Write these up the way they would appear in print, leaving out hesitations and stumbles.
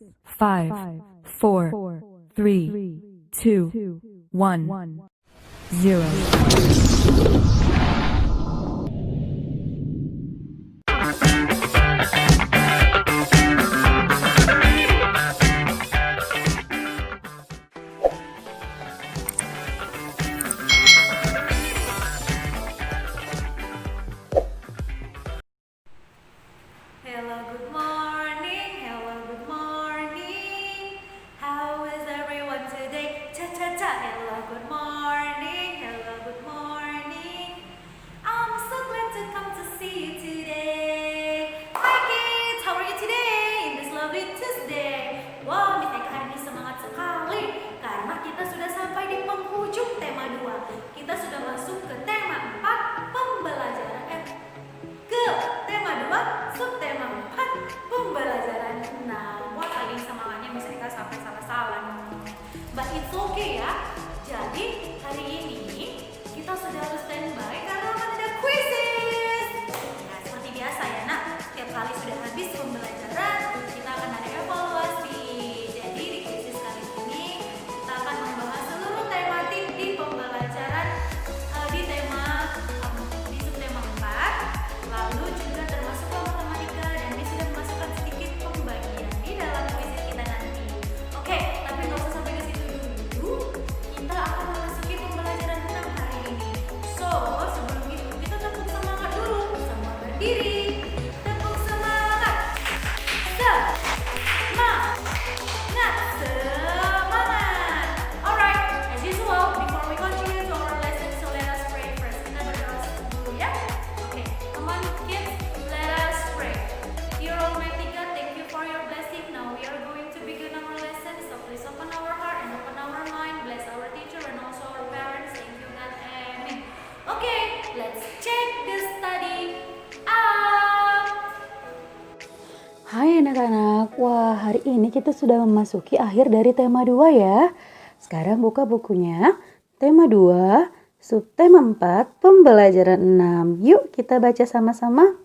5, 4, 3, 2, 1, 0. Hello, good morning. Hello, good morning. How is everyone today? Cha cha cha. Hello, good morning. Hello, good morning. I'm so glad to come to see you today. Hi kids, how are you today? In this lovely Tuesday. Wow, Miss Eka hari ini semangat sekali karena kita sudah sampai di penghujung tema 2. Kita sudah masuk ke tema 4 pembelajaran ke tema 2 subtema 4 pembelajaran 6. Wah, lagi semangatnya Miss Eka sampai salah-salah. But it's okay ya. Jadi hari ini kita sudah harus standby karena akan ada quizzes. Nah, seperti biasa ya nak, setiap kali sudah habis pembelajaran kita akan ada evaluasi. Jadi di quizzes kali ini kita akan membahas seluruh tematik di pembelajaran di tema di subtema 4. Lalu juga termasuk matematika dan Miss sudah memasukkan sedikit pembagian di dalam quiz kita nanti. Oke, tapi nggak usah sampai ke situ dulu. Kita akan memasuki pembelajaran 6 hari ini. So, sebelum itu kita tepuk semangat dulu. Semua berdiri. Tepuk semangat. Semangat. Semangat. Alright, as usual, before we continue to our lesson, so let us pray first. Kita berdoa dulu ya. Okay, come on kids, let us pray. Dear Almighty God, thank you for your blessing. Now we are going to begin our lesson. So please open our heart and open our mind. Bless our teacher and also our parents. Thank you God. Amen. Okay, let's check the study out. Hai anak-anak, wah hari ini kita sudah memasuki akhir dari tema 2 ya. Sekarang buka bukunya, tema 2, subtema 4, pembelajaran 6. Yuk kita baca sama-sama.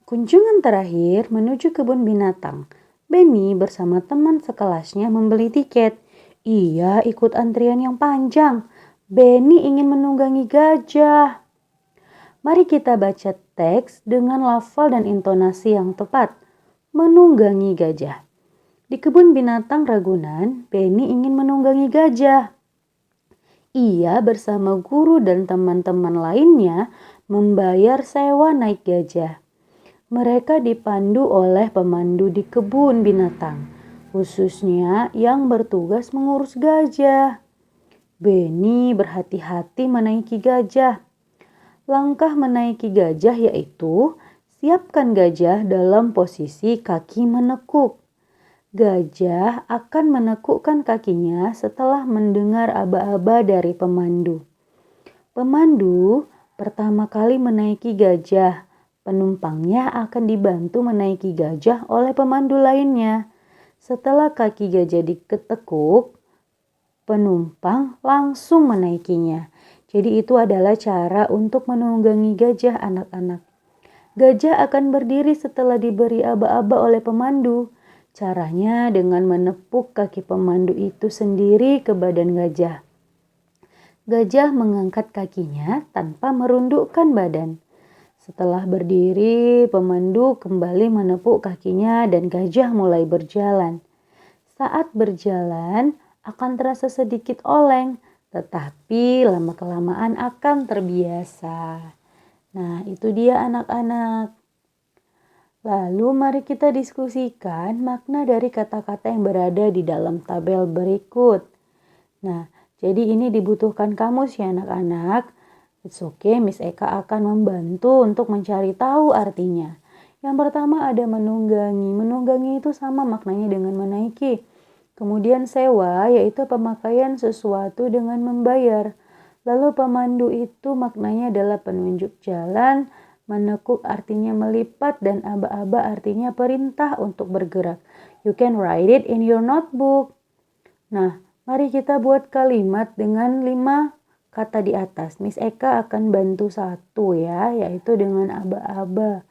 Kunjungan terakhir menuju kebun binatang. Benny bersama teman sekelasnya membeli tiket. Ia ikut antrian yang panjang. Benny ingin menunggangi gajah. Mari kita baca teks dengan lafal dan intonasi yang tepat. Menunggangi gajah. Di kebun binatang Ragunan, Benny ingin menunggangi gajah. Ia bersama guru dan teman-teman lainnya membayar sewa naik gajah. Mereka dipandu oleh pemandu di kebun binatang, khususnya yang bertugas mengurus gajah. Benny berhati-hati menaiki gajah. Langkah menaiki gajah yaitu siapkan gajah dalam posisi kaki menekuk. Gajah akan menekukkan kakinya setelah mendengar aba-aba dari pemandu. Pemandu pertama kali menaiki gajah. Penumpangnya akan dibantu menaiki gajah oleh pemandu lainnya. Setelah kaki gajah diketekuk, penumpang langsung menaikinya. Jadi itu adalah cara untuk menunggangi gajah anak-anak. Gajah akan berdiri setelah diberi aba-aba oleh pemandu. Caranya dengan menepuk kaki pemandu itu sendiri ke badan gajah. Gajah mengangkat kakinya tanpa merundukkan badan. Setelah berdiri, pemandu kembali menepuk kakinya dan gajah mulai berjalan. Saat berjalan akan terasa sedikit oleng, tetapi lama-kelamaan akan terbiasa. Nah, itu dia anak-anak. Lalu mari kita diskusikan makna dari kata-kata yang berada di dalam tabel berikut. Nah, jadi ini dibutuhkan kamus ya anak-anak. It's okay, Miss Eka akan membantu untuk mencari tahu artinya. Yang pertama ada menunggangi. Menunggangi itu sama maknanya dengan menaiki. Kemudian sewa yaitu pemakaian sesuatu dengan membayar. Lalu pemandu itu maknanya adalah penunjuk jalan, menekuk artinya melipat, dan aba-aba artinya perintah untuk bergerak. You can write it in your notebook. Nah, mari kita buat kalimat dengan 5 kata di atas. Miss Eka akan bantu satu ya, yaitu dengan aba-aba.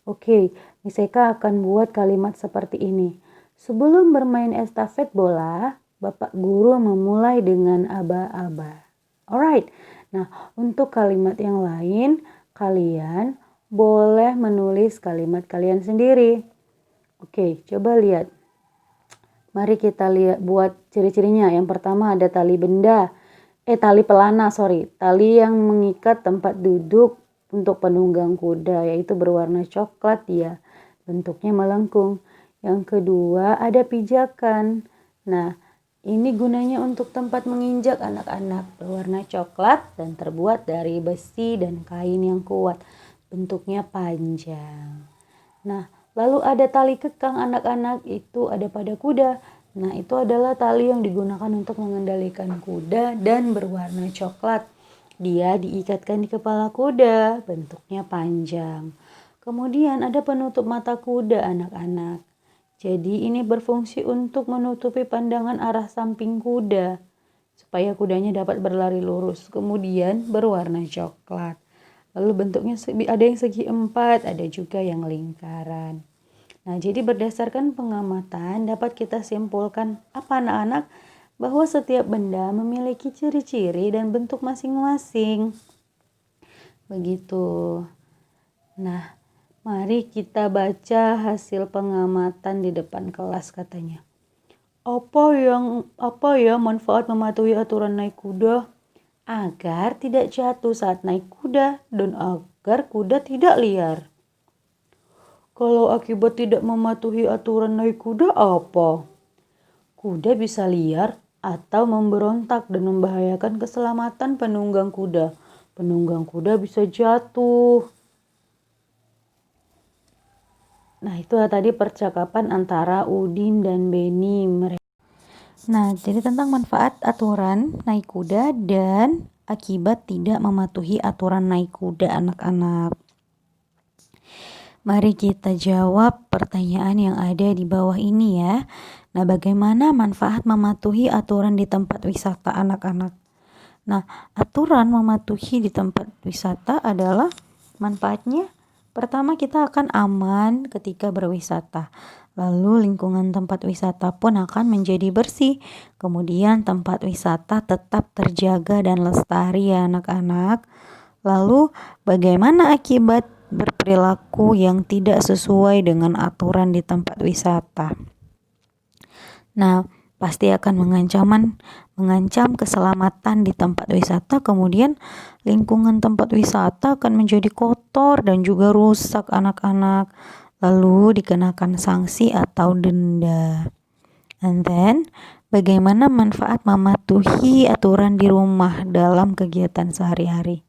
Oke, Miss Eka akan buat kalimat seperti ini. Sebelum bermain estafet bola, Bapak Guru memulai dengan aba-aba. Alright, nah untuk kalimat yang lain, kalian boleh menulis kalimat kalian sendiri. Oke, coba lihat. Mari kita lihat buat ciri-cirinya. Yang pertama ada tali pelana, tali yang mengikat tempat duduk untuk penunggang kuda, yaitu berwarna coklat ya, bentuknya melengkung. Yang kedua ada pijakan. Nah, ini gunanya untuk tempat menginjak anak-anak, berwarna coklat dan terbuat dari besi dan kain yang kuat, bentuknya panjang. Nah, lalu ada tali kekang anak-anak, itu ada pada kuda. Nah, itu adalah tali yang digunakan untuk mengendalikan kuda dan berwarna coklat. Dia diikatkan di kepala kuda, bentuknya panjang. Kemudian ada penutup mata kuda anak-anak. Jadi ini berfungsi untuk menutupi pandangan arah samping kuda, supaya kudanya dapat berlari lurus. Kemudian berwarna coklat. Lalu bentuknya ada yang segi empat, ada juga yang lingkaran. Nah, jadi berdasarkan pengamatan dapat kita simpulkan apa anak-anak? Bahwa setiap benda memiliki ciri-ciri dan bentuk masing-masing. Begitu. Nah, mari kita baca hasil pengamatan di depan kelas katanya. Apa ya manfaat mematuhi aturan naik kuda? Agar tidak jatuh saat naik kuda dan agar kuda tidak liar. Kalau akibat tidak mematuhi aturan naik kuda apa? Kuda bisa liar atau memberontak dan membahayakan keselamatan penunggang kuda. Penunggang kuda bisa jatuh. Nah, itu tadi percakapan antara Udin dan Beni. Nah, jadi tentang manfaat aturan naik kuda dan akibat tidak mematuhi aturan naik kuda anak-anak. Mari kita jawab pertanyaan yang ada di bawah ini ya. Nah, bagaimana manfaat mematuhi aturan di tempat wisata anak-anak? Nah, aturan mematuhi di tempat wisata adalah manfaatnya. Pertama, kita akan aman ketika berwisata. Lalu lingkungan tempat wisata pun akan menjadi bersih. Kemudian tempat wisata tetap terjaga dan lestari ya anak-anak. Lalu bagaimana akibat berperilaku yang tidak sesuai dengan aturan di tempat wisata? Nah, pasti akan mengancam keselamatan di tempat wisata. Kemudian lingkungan tempat wisata akan menjadi kotor dan juga rusak anak-anak. Lalu dikenakan sanksi atau denda. And then, bagaimana manfaat mematuhi aturan di rumah dalam kegiatan sehari-hari?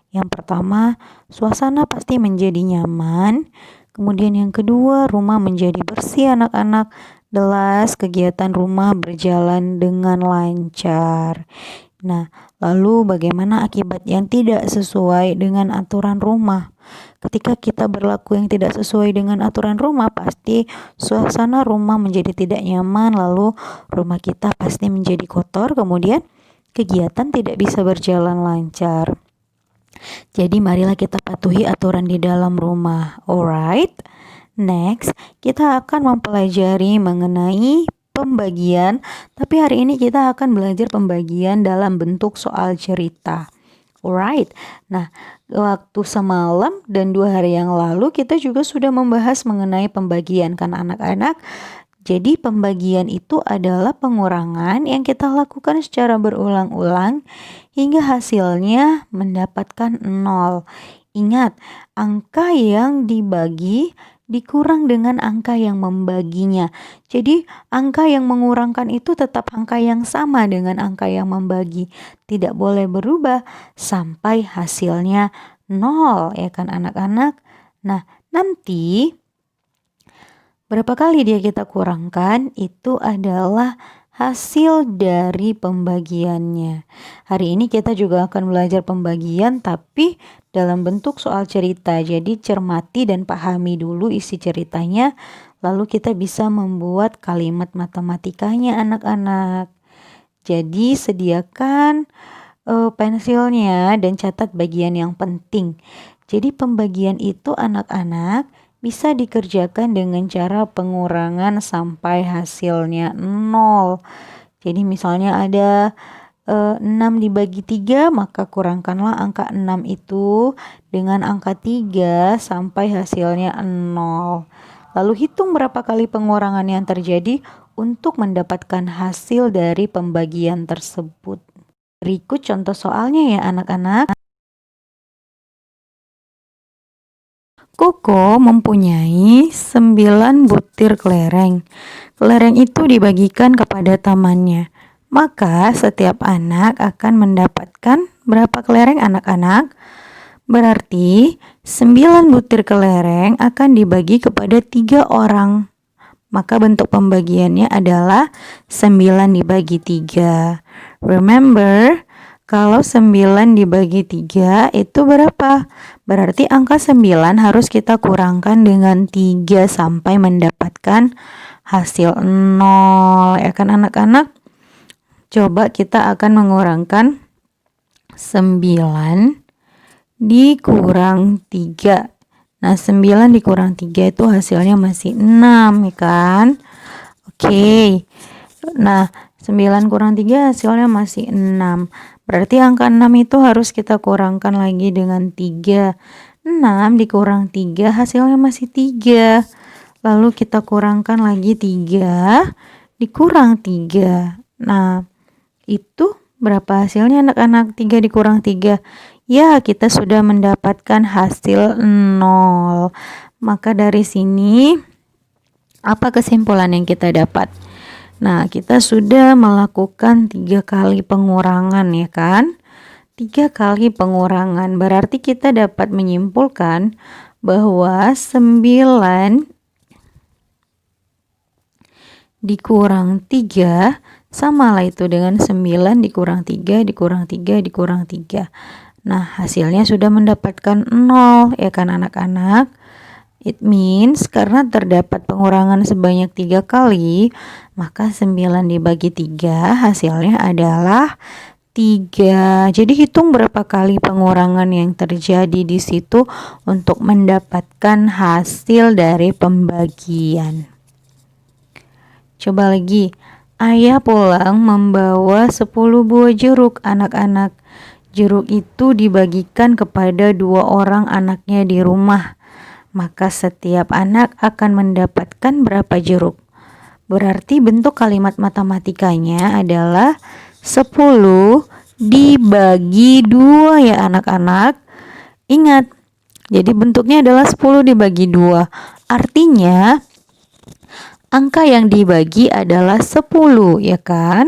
Yang pertama, suasana pasti menjadi nyaman. Kemudian yang kedua, rumah menjadi bersih anak-anak. Jelas kegiatan rumah berjalan dengan lancar. Nah, lalu bagaimana akibat yang tidak sesuai dengan aturan rumah? Ketika kita berlaku yang tidak sesuai dengan aturan rumah, pasti suasana rumah menjadi tidak nyaman, lalu rumah kita pasti menjadi kotor, kemudian kegiatan tidak bisa berjalan lancar. Jadi marilah kita patuhi aturan di dalam rumah. Alright. Next, kita akan mempelajari mengenai pembagian, tapi hari ini kita akan belajar pembagian dalam bentuk soal cerita. Alright. Nah, waktu semalam dan 2 hari yang lalu kita juga sudah membahas mengenai pembagian kan anak-anak. Jadi pembagian itu adalah pengurangan yang kita lakukan secara berulang-ulang hingga hasilnya mendapatkan 0. Ingat, angka yang dibagi dikurang dengan angka yang membaginya. Jadi angka yang mengurangkan itu tetap angka yang sama dengan angka yang membagi. Tidak boleh berubah sampai hasilnya 0 ya kan anak-anak. Nah, nanti berapa kali dia kita kurangkan itu adalah hasil dari pembagiannya. Hari ini kita juga akan belajar pembagian tapi dalam bentuk soal cerita. Jadi cermati dan pahami dulu isi ceritanya, lalu kita bisa membuat kalimat matematikanya anak-anak. Jadi sediakan pensilnya dan catat bagian yang penting. Jadi pembagian itu anak-anak bisa dikerjakan dengan cara pengurangan sampai hasilnya 0. Jadi misalnya ada 6 dibagi 3, maka kurangkanlah angka 6 itu dengan angka 3 sampai hasilnya 0. Lalu hitung berapa kali pengurangan yang terjadi untuk mendapatkan hasil dari pembagian tersebut. Berikut contoh soalnya ya anak-anak. Koko mempunyai 9 butir kelereng. Kelereng itu dibagikan kepada temannya. Maka setiap anak akan mendapatkan berapa kelereng anak-anak? Berarti 9 butir kelereng akan dibagi kepada 3 orang. Maka bentuk pembagiannya adalah 9 dibagi 3. Remember, kalau 9 dibagi 3 itu berapa? Berarti angka 9 harus kita kurangkan dengan 3 sampai mendapatkan hasil 0. Ya kan anak-anak? Coba kita akan mengurangkan 9 dikurang 3. Nah 9 dikurang 3 itu hasilnya masih 6 ya kan? Oke. Nah 9 kurang 3 hasilnya masih 6. Berarti angka 6 itu harus kita kurangkan lagi dengan 3. 6 dikurang 3 hasilnya masih 3. Lalu kita kurangkan lagi 3 dikurang 3. Nah, itu berapa hasilnya anak-anak? 3 dikurang 3. Ya, kita sudah mendapatkan hasil 0. Maka dari sini, apa kesimpulan yang kita dapat? Nah, kita sudah melakukan 3 kali pengurangan ya kan? 3 kali pengurangan berarti kita dapat menyimpulkan bahwa 9 dikurang 3 samalah itu dengan 9 dikurang 3 dikurang 3 dikurang 3. Nah, hasilnya sudah mendapatkan 0 ya kan anak-anak? It means karena terdapat pengurangan sebanyak 3 kali, maka 9 dibagi 3 hasilnya adalah 3. Jadi hitung berapa kali pengurangan yang terjadi di situ untuk mendapatkan hasil dari pembagian. Coba lagi. Ayah pulang membawa 10 buah jeruk anak-anak. Jeruk itu dibagikan kepada 2 orang anaknya di rumah. Maka setiap anak akan mendapatkan berapa jeruk? Berarti bentuk kalimat matematikanya adalah 10 dibagi 2 ya anak-anak. Ingat, jadi bentuknya adalah 10 dibagi 2. Artinya angka yang dibagi adalah 10 ya kan?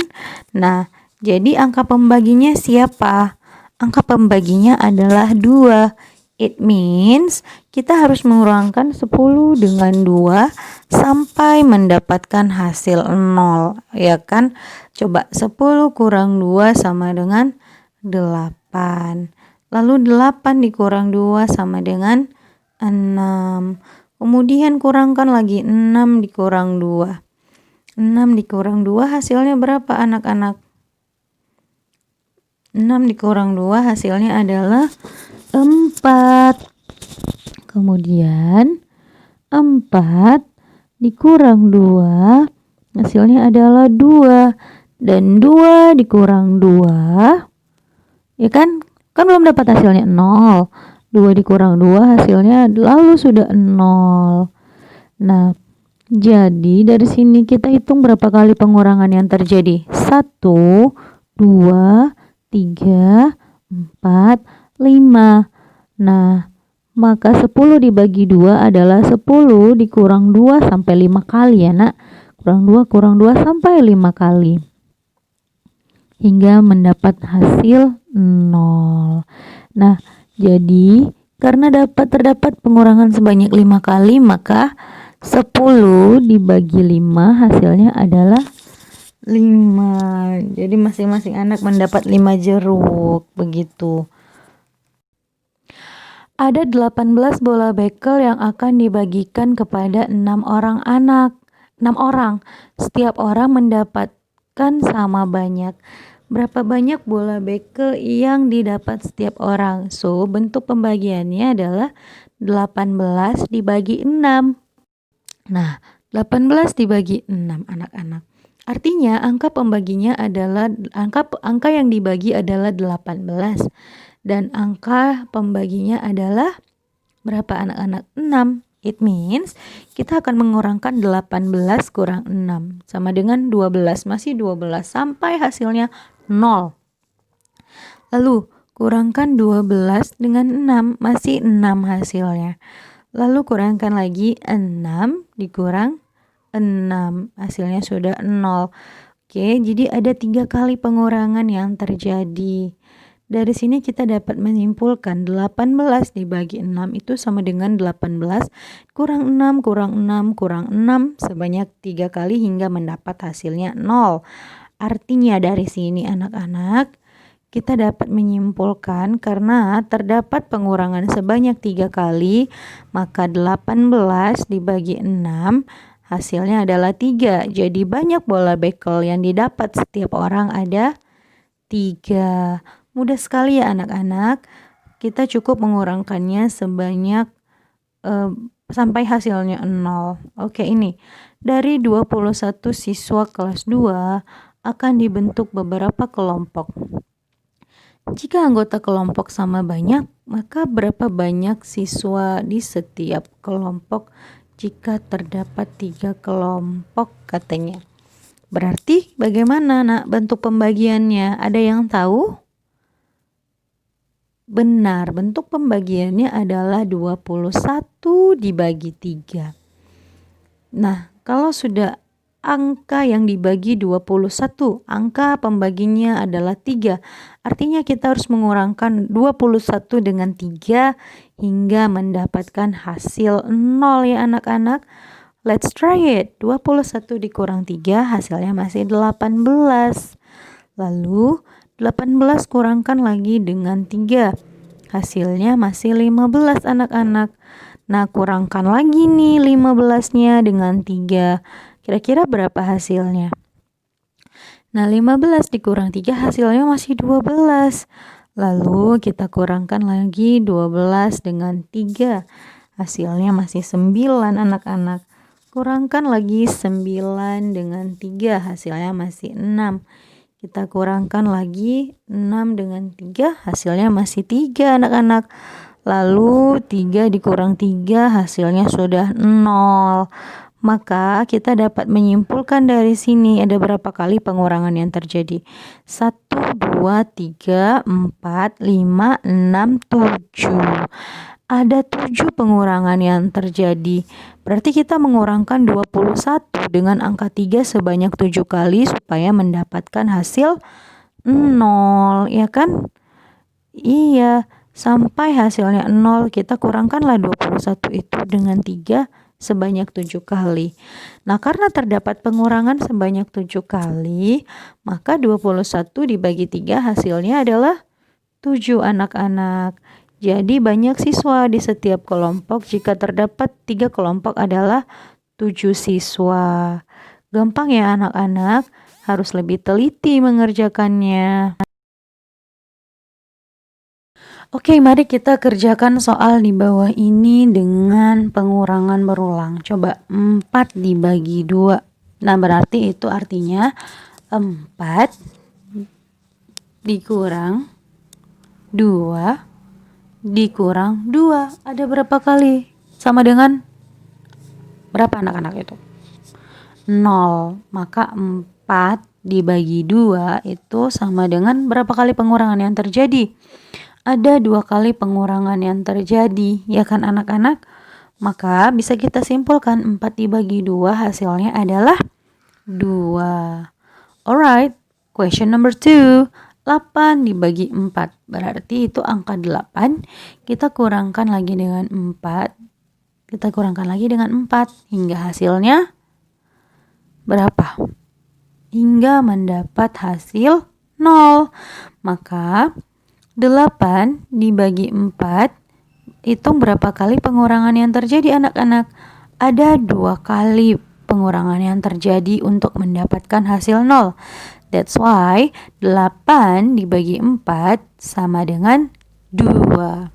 Nah, jadi angka pembaginya siapa? Angka pembaginya adalah 2. It means kita harus mengurangkan 10 dengan 2 sampai mendapatkan hasil 0 ya kan? Coba 10 kurang 2 sama dengan 8. Lalu 8 dikurang 2 sama dengan 6. Kemudian kurangkan lagi 6 dikurang 2. 6 dikurang 2 hasilnya berapa anak-anak? 6 dikurang 2 hasilnya adalah 4. Kemudian 4 dikurang 2 hasilnya adalah 2. Dan 2 dikurang 2 ya kan? Kan belum dapat hasilnya 0. 2 dikurang 2 hasilnya lalu sudah 0. Nah, jadi dari sini kita hitung berapa kali pengurangan yang terjadi? 1, 2, 3, 4, 5. Nah, maka 10 dibagi 2 adalah 10 dikurang 2 sampai 5 kali ya nak. Kurang 2 sampai 5 kali. Hingga mendapat hasil 0. Nah, jadi karena terdapat pengurangan sebanyak 5 kali, maka 10 dibagi 5 hasilnya adalah 5. Jadi masing-masing anak mendapat 5 jeruk, begitu. Ada 18 bola bekel yang akan dibagikan kepada 6 orang anak. 6 orang. Setiap orang mendapatkan sama banyak. Berapa banyak bola bekel yang didapat setiap orang? So, bentuk pembagiannya adalah 18 dibagi 6. Nah, 18 dibagi 6 anak-anak. Artinya angka pembaginya adalah angka yang dibagi adalah 18 dan angka pembaginya adalah berapa anak-anak? 6. It means kita akan mengurangkan 18 kurang 6 sama dengan 12, masih 12 sampai hasilnya 0. Lalu kurangkan 12 dengan 6, masih 6 hasilnya. Lalu kurangkan lagi 6 dikurang 6, hasilnya sudah 0. Oke, jadi ada 3 kali pengurangan yang terjadi. Dari sini kita dapat menyimpulkan 18 dibagi 6 itu sama dengan 18 kurang 6 kurang 6 kurang 6 sebanyak 3 kali hingga mendapat hasilnya 0. Artinya dari sini anak-anak kita dapat menyimpulkan karena terdapat pengurangan sebanyak 3 kali, maka 18 dibagi 6 hasilnya adalah 3. Jadi banyak bola bekel yang didapat setiap orang ada 3. Mudah sekali ya anak-anak. Kita cukup mengurangkannya sebanyak sampai hasilnya 0. Oke, ini dari 21 siswa kelas 2 akan dibentuk beberapa kelompok. Jika anggota kelompok sama banyak, maka berapa banyak siswa di setiap kelompok? Jika terdapat 3 kelompok katanya. Berarti bagaimana nak bentuk pembagiannya? Ada yang tahu? Benar, bentuk pembagiannya adalah 21 dibagi 3. Nah, kalau sudah angka yang dibagi 21, angka pembaginya adalah 3. Artinya kita harus mengurangkan 21 dengan 3 hingga mendapatkan hasil 0 ya anak-anak. Let's try it. 21 dikurang 3 hasilnya masih 18. Lalu 18 kurangkan lagi dengan 3. Hasilnya masih 15 anak-anak. Nah, kurangkan lagi nih 15-nya dengan 3. Kira-kira berapa hasilnya? Nah, 15 dikurang 3 hasilnya masih 12. Lalu kita kurangkan lagi 12 dengan 3. Hasilnya masih 9 anak-anak. Kurangkan lagi 9 dengan 3. Hasilnya masih 6. Kita kurangkan lagi 6 dengan 3, hasilnya masih 3 anak-anak. Lalu 3 dikurang 3 hasilnya sudah 0. Maka kita dapat menyimpulkan dari sini ada berapa kali pengurangan yang terjadi. 1, 2, 3, 4, 5, 6, 7. Ada 7 pengurangan yang terjadi. Berarti kita mengurangkan 21 dengan angka 3 sebanyak 7 kali supaya mendapatkan hasil 0, ya kan? Iya, sampai hasilnya 0 kita kurangkanlah 21 itu dengan 3 sebanyak 7 kali. Nah, karena terdapat pengurangan sebanyak 7 kali, maka 21 dibagi 3 hasilnya adalah 7 anak-anak. Jadi banyak siswa di setiap kelompok. Jika terdapat 3 kelompok adalah 7 siswa. Gampang ya anak-anak, harus lebih teliti mengerjakannya. Oke, mari kita kerjakan soal di bawah ini dengan pengurangan berulang. Coba 4 dibagi 2. Nah, berarti itu artinya 4 dikurang 2 dikurang 2. Ada berapa kali? Sama dengan berapa anak-anak itu? 0. Maka 4 dibagi 2 itu sama dengan berapa kali pengurangan yang terjadi? Ada 2 kali pengurangan yang terjadi, ya kan anak-anak? Maka bisa kita simpulkan 4 dibagi 2 hasilnya adalah 2. Alright, question number 2. 8 dibagi 4, berarti itu angka 8, kita kurangkan lagi dengan 4, kita kurangkan lagi dengan 4, hingga hasilnya berapa? Hingga mendapat hasil 0. Maka 8 dibagi 4, hitung berapa kali pengurangan yang terjadi anak-anak? Ada 2 kali pengurangan yang terjadi untuk mendapatkan hasil 0. That's why 8 dibagi 4 sama dengan 2.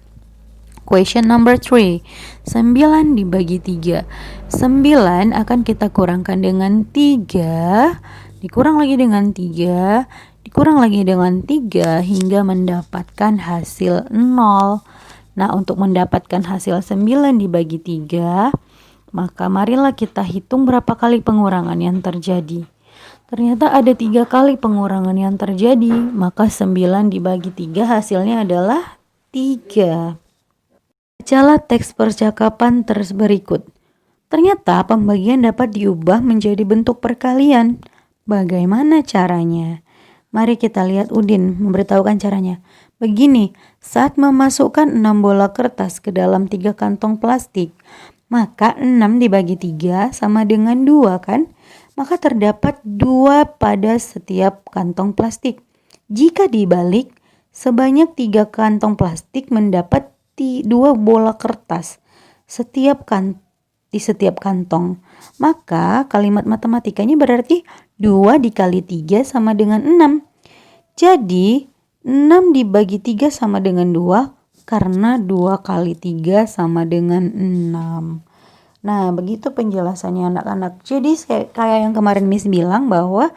Question number 3. 9 dibagi 3. 9 akan kita kurangkan dengan 3, dikurang lagi dengan 3, dikurang lagi dengan 3 hingga mendapatkan hasil 0. Nah, untuk mendapatkan hasil 9 dibagi 3, maka marilah kita hitung berapa kali pengurangan yang terjadi. Ternyata ada 3 kali pengurangan yang terjadi, maka 9 dibagi 3 hasilnya adalah 3. Bacalah teks percakapan berikut. Ternyata pembagian dapat diubah menjadi bentuk perkalian. Bagaimana caranya? Mari kita lihat Udin memberitahukan caranya. Begini, saat memasukkan 6 bola kertas ke dalam 3 kantong plastik, maka 6 dibagi 3 sama dengan 2 kan? Maka terdapat 2 pada setiap kantong plastik. Jika dibalik, sebanyak 3 kantong plastik mendapat 2 bola kertas di setiap kantong. Maka kalimat matematikanya berarti 2 dikali 3 sama dengan 6. Jadi 6 dibagi 3 sama dengan 2 karena 2 kali 3 sama dengan 6. Nah, begitu penjelasannya anak-anak. Jadi kayak yang kemarin Miss bilang bahwa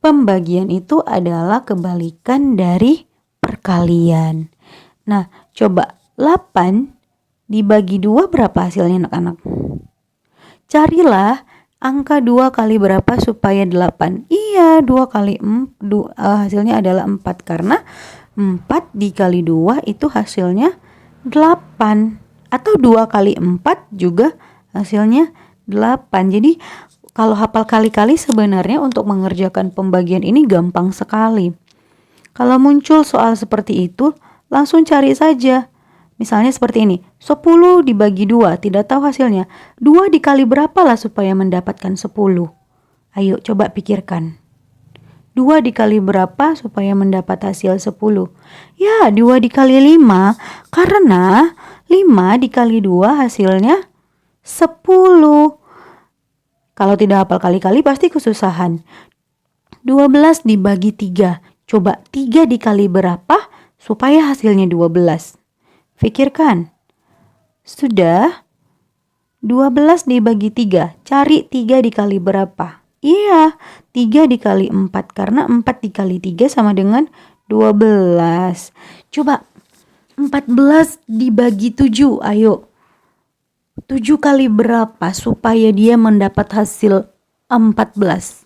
pembagian itu adalah kebalikan dari perkalian. Nah, coba 8 dibagi 2 berapa hasilnya anak-anak? Carilah angka 2 kali berapa supaya 8. Iya, 2 kali hasilnya adalah 4 karena 4 dikali 2 itu hasilnya 8. Atau 2 kali 4 juga hasilnya 8. Jadi kalau hafal kali-kali sebenarnya untuk mengerjakan pembagian ini gampang sekali. Kalau muncul soal seperti itu, langsung cari saja. Misalnya seperti ini, 10 dibagi 2, tidak tahu hasilnya. 2 dikali berapa lah supaya mendapatkan 10? Ayo coba pikirkan. 2 dikali berapa supaya mendapat hasil 10? Ya, 2 dikali 5, karena 5 dikali 2 hasilnya 10. Kalau tidak hafal kali-kali pasti kesusahan. 12 dibagi 3. Coba 3 dikali berapa supaya hasilnya 12? Pikirkan. Sudah? 12 dibagi 3. Cari 3 dikali berapa? Iya, 3 dikali 4. Karena 4 dikali 3 sama dengan 12. Coba 14 dibagi 7. Ayo. 7 kali berapa supaya dia mendapat hasil 14?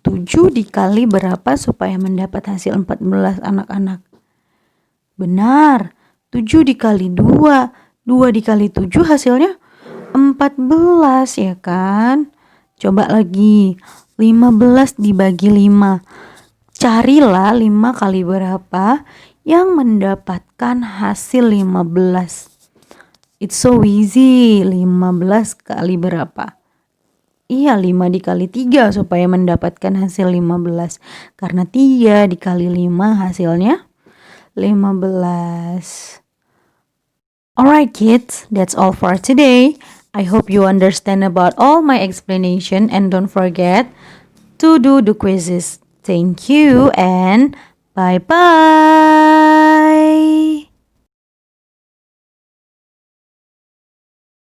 7 dikali berapa supaya mendapat hasil 14 anak-anak? Benar, 7 dikali 2. 2 dikali 7 hasilnya 14 ya kan? Coba lagi, 15 dibagi 5. Carilah 5 kali berapa yang mendapatkan hasil 15. It's so easy, 15 kali berapa? Iya, 5 dikali 3 supaya mendapatkan hasil 15. Karena 3 dikali 5 hasilnya 15. Alright kids, that's all for today. I hope you understand about all my explanation and don't forget to do the quizzes. Thank you and bye-bye.